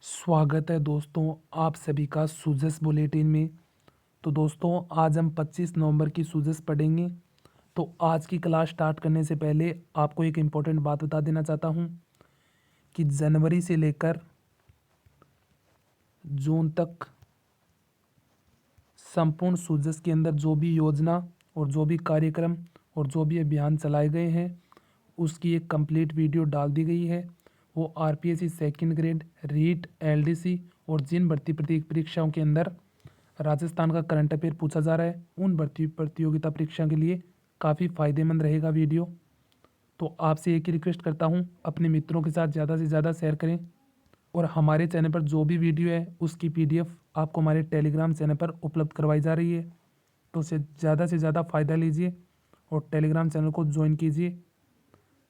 स्वागत है दोस्तों आप सभी का सूजस बुलेटिन में। तो दोस्तों आज हम 25 नवंबर की सूजस पढ़ेंगे। तो आज की क्लास स्टार्ट करने से पहले आपको एक इम्पोर्टेंट बात बता देना चाहता हूँ कि जनवरी से लेकर जून तक संपूर्ण सूजस के अंदर जो भी योजना और जो भी कार्यक्रम और जो भी अभियान चलाए गए हैं उसकी एक कंप्लीट वीडियो डाल दी गई है। वो RPSC second grade REET LDC और जिन भर्ती परीक्षाओं के अंदर राजस्थान का करंट अफेयर पूछा जा रहा है उन भर्ती प्रतियोगिता परीक्षा के लिए काफ़ी फ़ायदेमंद रहेगा वीडियो। तो आपसे एक ही रिक्वेस्ट करता हूँ, अपने मित्रों के साथ ज़्यादा से ज़्यादा शेयर करें और हमारे चैनल पर जो भी वीडियो है उसकी पीडीएफ आपको हमारे टेलीग्राम चैनल पर उपलब्ध करवाई जा रही है। तो उसे ज़्यादा से ज़्यादा फ़ायदा लीजिए और टेलीग्राम चैनल को ज्वाइन कीजिए।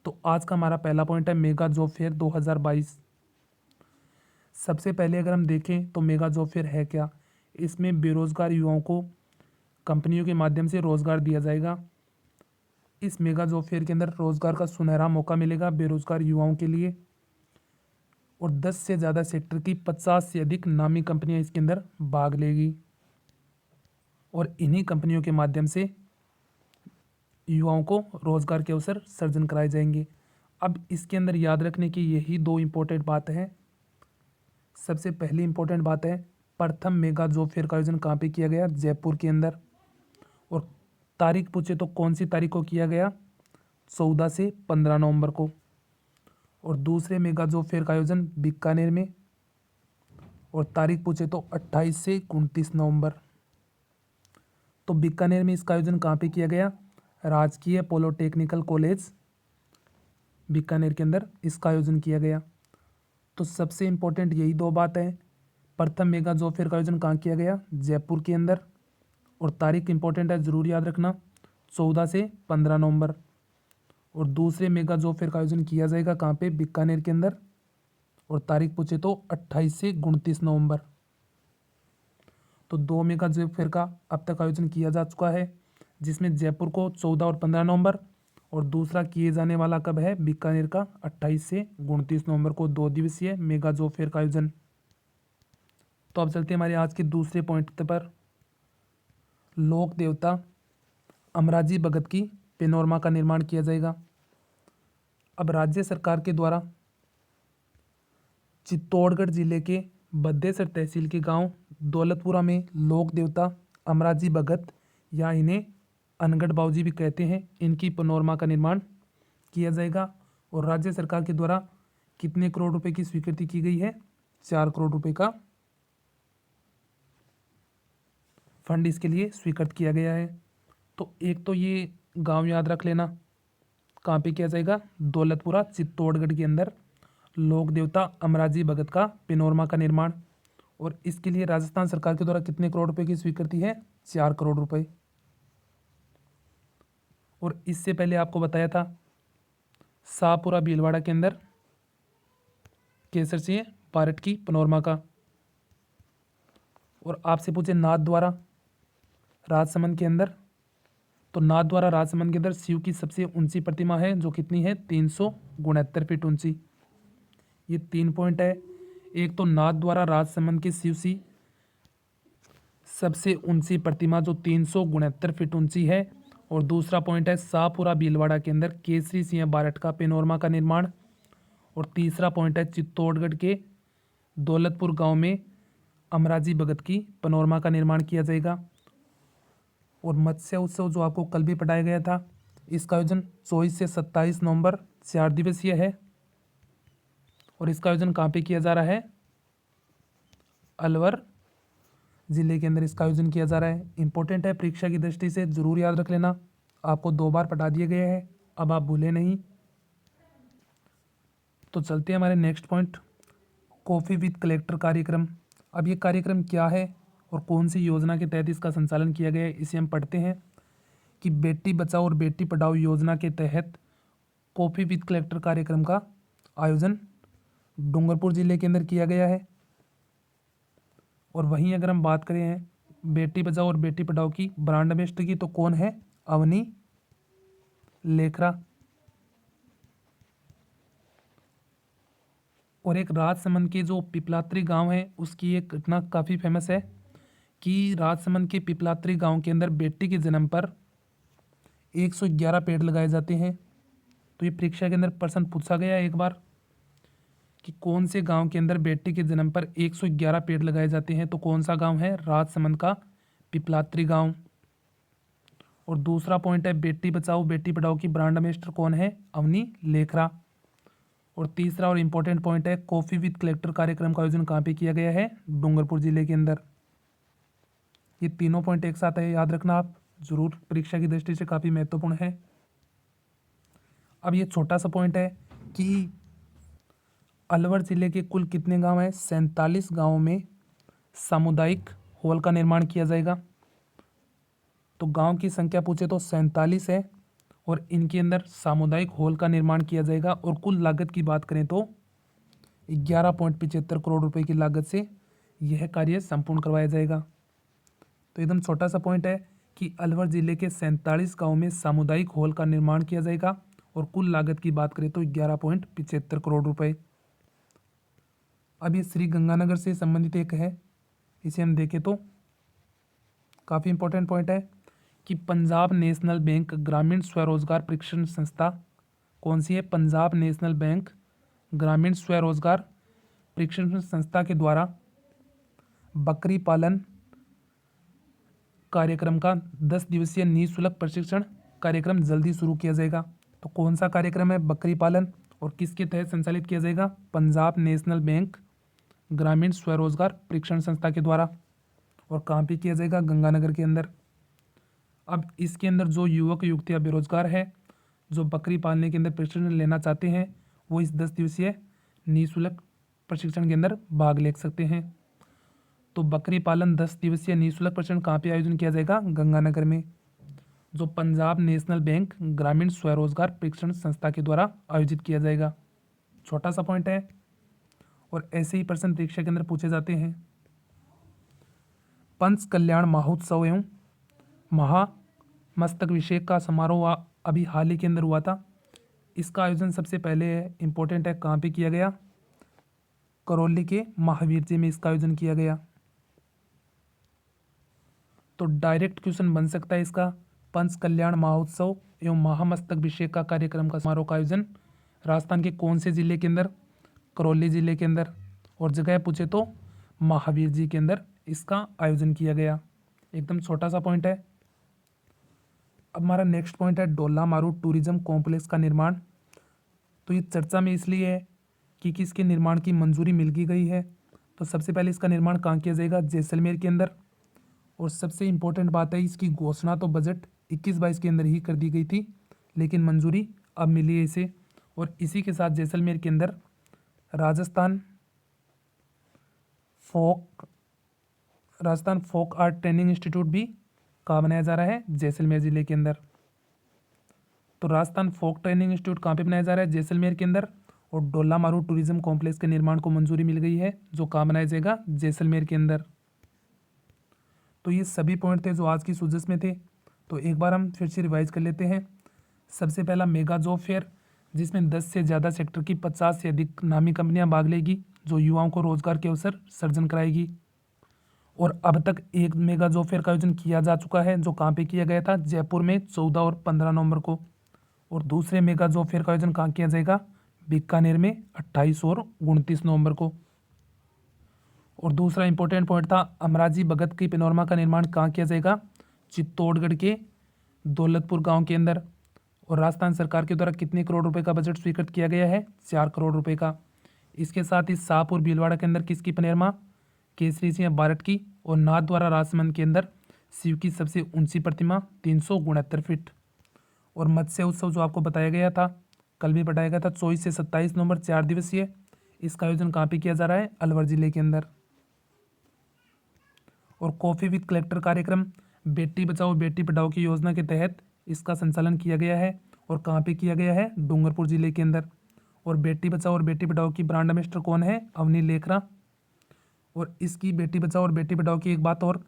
तो आज का हमारा पहला पॉइंट है मेगा जॉब फेयर 2022। सबसे पहले अगर हम देखें तो मेगा जॉब फेयर है क्या। इसमें बेरोज़गार युवाओं को कंपनियों के माध्यम से रोज़गार दिया जाएगा। इस मेगा जॉब फेयर के अंदर रोज़गार का सुनहरा मौका मिलेगा बेरोज़गार युवाओं के लिए और 10 से ज़्यादा सेक्टर की 50 से अधिक नामी कंपनियां इसके अंदर भाग लेगी और इन्हीं कंपनियों के माध्यम से युवाओं को रोज़गार के अवसर सर्जन कराए जाएंगे। अब इसके अंदर याद रखने की यही दो इम्पोर्टेंट बात हैं। सबसे पहली इम्पोर्टेंट बात है प्रथम मेगा जॉब फेयर का आयोजन कहाँ पे किया गया, जयपुर के अंदर। और तारीख पूछे तो कौन सी तारीख को किया गया, 14 से 15 नवंबर को। और दूसरे मेगा जॉब फेयर का आयोजन बीकानेर में और तारीख पूछे तो 28 से 29 नवंबर। तो बीकानेर में इसका आयोजन कहाँ पे किया गया, राजकीय पॉलिटेक्निकल कॉलेज बीकानेर के अंदर इसका आयोजन किया गया। तो सबसे इम्पोर्टेंट यही दो बात है। प्रथम मेगा जॉब फेयर का आयोजन कहाँ किया गया, जयपुर के अंदर। और तारीख इंपॉर्टेंट है, ज़रूर याद रखना, 14 से 15 नवंबर। और दूसरे मेगा जॉब फेयर का आयोजन किया जाएगा कहाँ पे, बीकानेर के अंदर। और तारीख पूछे तो 28 से 29 नवंबर। तो दो मेगा जॉब फेयर का अब तक आयोजन किया जा चुका है, जिसमें जयपुर को 14 और 15 नवंबर और दूसरा किए जाने वाला कब है, बीकानेर का 28 से 29 नवंबर को 2 दिवसीय मेगा जॉब फेयर का आयोजन। तो अब चलते हैं हमारे आज के दूसरे पॉइंट पर। लोक देवता अमराजी भगत की पेनोरमा का निर्माण किया जाएगा। अब राज्य सरकार के द्वारा चित्तौड़गढ़ जिले के बद्देसर तहसील के गांव दौलतपुरा में लोक देवता अमराजी भगत या इन्हें अनगढ़ बाबूजी भी कहते हैं, इनकी पेनोरमा का निर्माण किया जाएगा। और राज्य सरकार के द्वारा कितने करोड़ रुपए की स्वीकृति की गई है, 4 करोड़ रुपए का फंड इसके लिए स्वीकृत किया गया है। तो एक तो ये गांव याद रख लेना, कहाँ पे किया जाएगा, दौलतपुरा चित्तौड़गढ़ के अंदर लोक देवता अमराजी भगत का पेनोरमा का निर्माण। और इसके लिए राजस्थान सरकार के द्वारा कितने करोड़ रुपए की स्वीकृति है, 4 करोड़ रुपए। और इससे पहले आपको बताया था शाहपुरा भीलवाड़ा के अंदर केसर सिंह बारट की पेनोरमा का। और आपसे पूछे नाथ द्वारा राजसमंद के अंदर, तो नाथ द्वारा राजसमंद के अंदर शिव की सबसे ऊंची प्रतिमा है जो कितनी है, 369 फीट ऊंची। ये 3 पॉइंट है। एक तो नाथ द्वारा राजसमंद के शिव सी सबसे ऊंची प्रतिमा जो 369 फीट ऊंची है। और दूसरा पॉइंट है शाहपुरा भीलवाड़ा के अंदर केसरी सिंह बारट का पेनोरमा का निर्माण। और तीसरा पॉइंट है चित्तौड़गढ़ के दौलतपुर गांव में अमराजी भगत की पेनोरमा का निर्माण किया जाएगा। और मत्स्य उत्सव जो आपको कल भी पढ़ाया गया था, इसका आयोजन 24 से 27 नवंबर 4 दिवसीय है। और इसका आयोजन कहाँ पे किया जा रहा है, अलवर जिले के अंदर इसका आयोजन किया जा रहा है। इंपॉर्टेंट है, परीक्षा की दृष्टि से जरूर याद रख लेना, आपको 2 बार पढ़ा दिए गए हैं, अब आप भूले नहीं। तो चलते हैं हमारे next point, coffee with collector कार्यक्रम। अब ये कार्यक्रम क्या है और कौन सी योजना के तहत इसका संचालन किया गया है, इसे हम पढ़ते हैं। कि बेटी बचाओ और बेटी पढ़ाओ योजना के तहत कॉफ़ी विद कलेक्टर कार्यक्रम का आयोजन डूंगरपुर जिले के अंदर किया गया है। और वहीं अगर हम बात करें हैं बेटी बचाओ और बेटी पढ़ाओ की ब्रांड एम्बेसडर की, तो कौन है, अवनी लेखरा। और एक राजसमंद के जो पिपलात्री गांव है उसकी एक घटना काफ़ी फेमस है कि राजसमंद के पिपलात्री गांव के अंदर बेटी के जन्म पर 111 पेड़ लगाए जाते हैं। तो ये परीक्षा के अंदर प्रश्न पूछा गया एक बार कि कौन से गांव के अंदर बेटी के जन्म पर 111 पेड़ लगाए जाते हैं। तो कौन सा गांव है? राजसमंद का पिपलात्री गांव। और दूसरा पॉइंट है बेटी बचाओ बेटी पढ़ाओ की ब्रांड एम्बेसडर कौन है? अवनी लेखरा। और तीसरा और इम्पोर्टेंट पॉइंट है कॉफ़ी विद कलेक्टर कार्यक्रम का आयोजन कहाँ पे किया गया है? डूंगरपुर जिले के अंदर। ये तीनों पॉइंट एक साथ है, याद रखना आप, जरूर परीक्षा की दृष्टि से काफ़ी महत्वपूर्ण है। अब ये छोटा सा पॉइंट है कि अलवर जिले के कुल कितने गांव हैं? 47 गांवों में सामुदायिक हॉल का निर्माण किया जाएगा। तो गांव की संख्या पूछे तो 47 है और इनके अंदर सामुदायिक हॉल का निर्माण किया जाएगा। और कुल लागत की बात करें तो 11.75 करोड़ रुपए की लागत से यह कार्य संपूर्ण करवाया जाएगा। तो एकदम छोटा सा पॉइंट है कि अलवर जिले के 47 गाँव में सामुदायिक हॉल का निर्माण किया जाएगा और कुल लागत की बात करें तो 11.75 करोड़ रुपए। अब ये श्री गंगानगर से संबंधित एक है, इसे हम देखें तो काफ़ी इंपॉर्टेंट पॉइंट है कि पंजाब नेशनल बैंक ग्रामीण स्वरोजगार प्रशिक्षण संस्था कौन सी है? पंजाब नेशनल बैंक ग्रामीण स्वरोजगार प्रशिक्षण संस्था के द्वारा बकरी पालन कार्यक्रम का 10 दिवसीय निःशुल्क प्रशिक्षण कार्यक्रम जल्दी शुरू किया जाएगा। तो कौन सा कार्यक्रम है? बकरी पालन। और किसके तहत संचालित किया जाएगा? पंजाब नेशनल बैंक ग्रामीण स्वरोजगार प्रशिक्षण संस्था के द्वारा। और कहाँ पे किया जाएगा? गंगानगर के अंदर। अब इसके अंदर जो युवक युवतियाँ बेरोजगार है जो बकरी पालने के अंदर प्रशिक्षण लेना चाहते हैं वो इस 10 दिवसीय निःशुल्क प्रशिक्षण के अंदर भाग ले सकते हैं। तो बकरी पालन 10 दिवसीय निःशुल्क प्रशिक्षण कहाँ पे आयोजन किया जाएगा? गंगानगर में, जो पंजाब नेशनल बैंक ग्रामीण स्वरोजगार प्रशिक्षण संस्था के द्वारा आयोजित किया जाएगा। छोटा सा पॉइंट है और ऐसे ही प्रश्न परीक्षा के अंदर पूछे जाते हैं। पंच कल्याण महोत्सव एवं महामस्तकाभिषेक का समारोह अभी हाल ही के अंदर हुआ था। इसका आयोजन सबसे पहले इम्पोर्टेंट है कहाँ पे किया गया? करौली के महावीर जी में इसका आयोजन किया गया। तो डायरेक्ट क्वेश्चन बन सकता है इसका, पंच कल्याण महोत्सव एवं महामस्तकाभिषेक का कार्यक्रम का समारोह का आयोजन राजस्थान के कौन से जिले के अंदर? करौली जिले के अंदर। और जगह पूछे तो महावीर जी के अंदर इसका आयोजन किया गया। एकदम छोटा सा पॉइंट है। अब हमारा नेक्स्ट पॉइंट है डोला मारू टूरिज्म कॉम्प्लेक्स का निर्माण। तो ये चर्चा में इसलिए है कि इसके निर्माण की मंजूरी मिल गई है। तो सबसे पहले इसका निर्माण कहाँ किया जाएगा? जैसलमेर के अंदर। और सबसे इम्पोर्टेंट बात है इसकी घोषणा तो बजट 21-22 के अंदर ही कर दी गई थी, लेकिन मंजूरी अब मिली है इसे। और इसी के साथ जैसलमेर के अंदर Rajasthan folk art training institute भी कहाँ बनाया जा रहा है? जैसलमेर जिले के अंदर। तो राजस्थान फोक ट्रेनिंग इंस्टीट्यूट कहाँ पे बनाया जा रहा है? जैसलमेर के अंदर। और डोला मारू टूरिज्म कॉम्प्लेक्स के निर्माण को मंजूरी मिल गई है जो कहाँ बनाया जाएगा? जैसलमेर के अंदर। तो ये सभी पॉइंट थे जो आज की सुजस में थे। तो एक बार हम फिर से रिवाइज कर लेते हैं। सबसे पहला मेगा जॉब फेयर, जिसमें 10 से ज़्यादा सेक्टर की 50 से अधिक नामी कंपनियां भाग लेगी, जो युवाओं को रोजगार के अवसर सर्जन कराएगी। और अब तक एक मेगा जॉब फेयर का आयोजन किया जा चुका है जो कहाँ पे किया गया था? जयपुर में 14 और 15 नवंबर को। और दूसरे मेगा जॉब फेयर का आयोजन कहाँ किया जाएगा? बीकानेर में 28 और 29 नवंबर को। और दूसरा इंपॉर्टेंट पॉइंट था अमराजी भगत की पेनोरमा का निर्माण कहाँ किया जाएगा? चित्तौड़गढ़ के दौलतपुर गांव के अंदर। और राजस्थान सरकार के द्वारा कितने करोड़ रुपए का बजट स्वीकृत किया गया है? 4 करोड़ रुपए का। इसके साथ ही शाहपुर भीलवाड़ा के अंदर किसकी पेनोरमा? केसरी सिंह बारट की। और नाथद्वारा राजसमंद के अंदर शिव की सबसे ऊंची प्रतिमा 369 फीट। और मत्स्य उत्सव जो आपको बताया गया था, कल भी बताया गया था, 24 से 27 नवंबर 4 दिवसीय। इसका आयोजन कहाँ पे किया जा रहा है? अलवर जिले के अंदर। और कॉफ़ी विद कलेक्टर कार्यक्रम बेटी बचाओ बेटी पढ़ाओ की योजना के तहत इसका संचालन किया गया है। और कहाँ पे किया गया है? डूंगरपुर जिले के अंदर। और बेटी बचाओ और बेटी पढ़ाओ की ब्रांड एम्बेसडर कौन है? अवनी लेखरा। और इसकी बेटी बचाओ और बेटी पढ़ाओ की एक बात और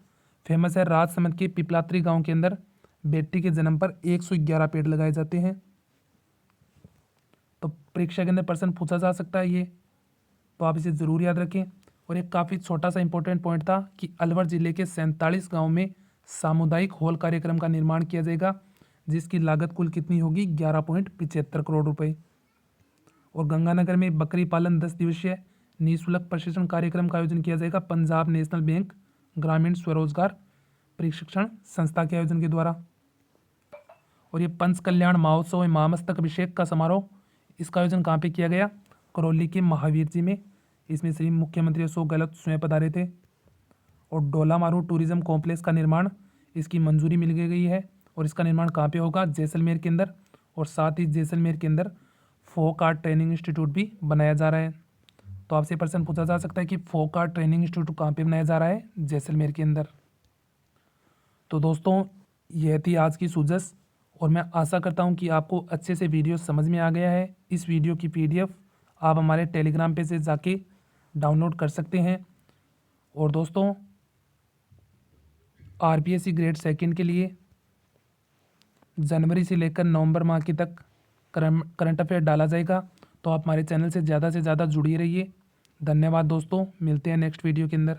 फेमस है, राजसमंद के पिपलात्री गांव के अंदर बेटी के जन्म पर 111 पेड़ लगाए जाते हैं। तो परीक्षा के अंदर प्रश्न पूछा जा सकता है ये। तो आप इसे ज़रूर याद रखें। और एक काफ़ी छोटा सा इंपॉर्टेंट पॉइंट था कि अलवर ज़िले के 47 गाँव में सामुदायिक हॉल कार्यक्रम का निर्माण किया जाएगा, जिसकी लागत कुल कितनी होगी 11.75 करोड़ रुपए। और गंगानगर में बकरी पालन 10 दिवसीय निःशुल्क प्रशिक्षण कार्यक्रम का आयोजन किया जाएगा पंजाब नेशनल बैंक ग्रामीण स्वरोजगार प्रशिक्षण संस्था के आयोजन के द्वारा। और ये पंच कल्याण महोत्सव एवं महामस्तक अभिषेक का समारोह, इसका आयोजन कहाँ पे किया गया? करौली के महावीर जी में। इसमें श्री मुख्यमंत्री अशोक गहलोत स्वयं पधारे थे। और डोला मारू टूरिज्म कॉम्प्लेक्स का निर्माण, इसकी मंजूरी मिल गई है और इसका निर्माण कहाँ पे होगा? जैसलमेर के अंदर। और साथ ही जैसलमेर के अंदर फोक आर्ट ट्रेनिंग इंस्टीट्यूट भी बनाया जा रहा है। तो आपसे प्रश्न पूछा जा सकता है कि फोक आर्ट ट्रेनिंग इंस्टीट्यूट कहाँ पे बनाया जा रहा है? जैसलमेर के अंदर। तो दोस्तों यह थी आज की सूझबूझ और मैं आशा करता हूँ कि आपको अच्छे से वीडियो समझ में आ गया है। इस वीडियो की PDF आप हमारे टेलीग्राम पे से जाके डाउनलोड कर सकते हैं। और दोस्तों RPSC ग्रेड 2 के लिए जनवरी से लेकर नवंबर माह के तक करंट अफेयर डाला जाएगा, तो आप हमारे चैनल से ज़्यादा जुड़े रहिए। धन्यवाद दोस्तों, मिलते हैं नेक्स्ट वीडियो के अंदर।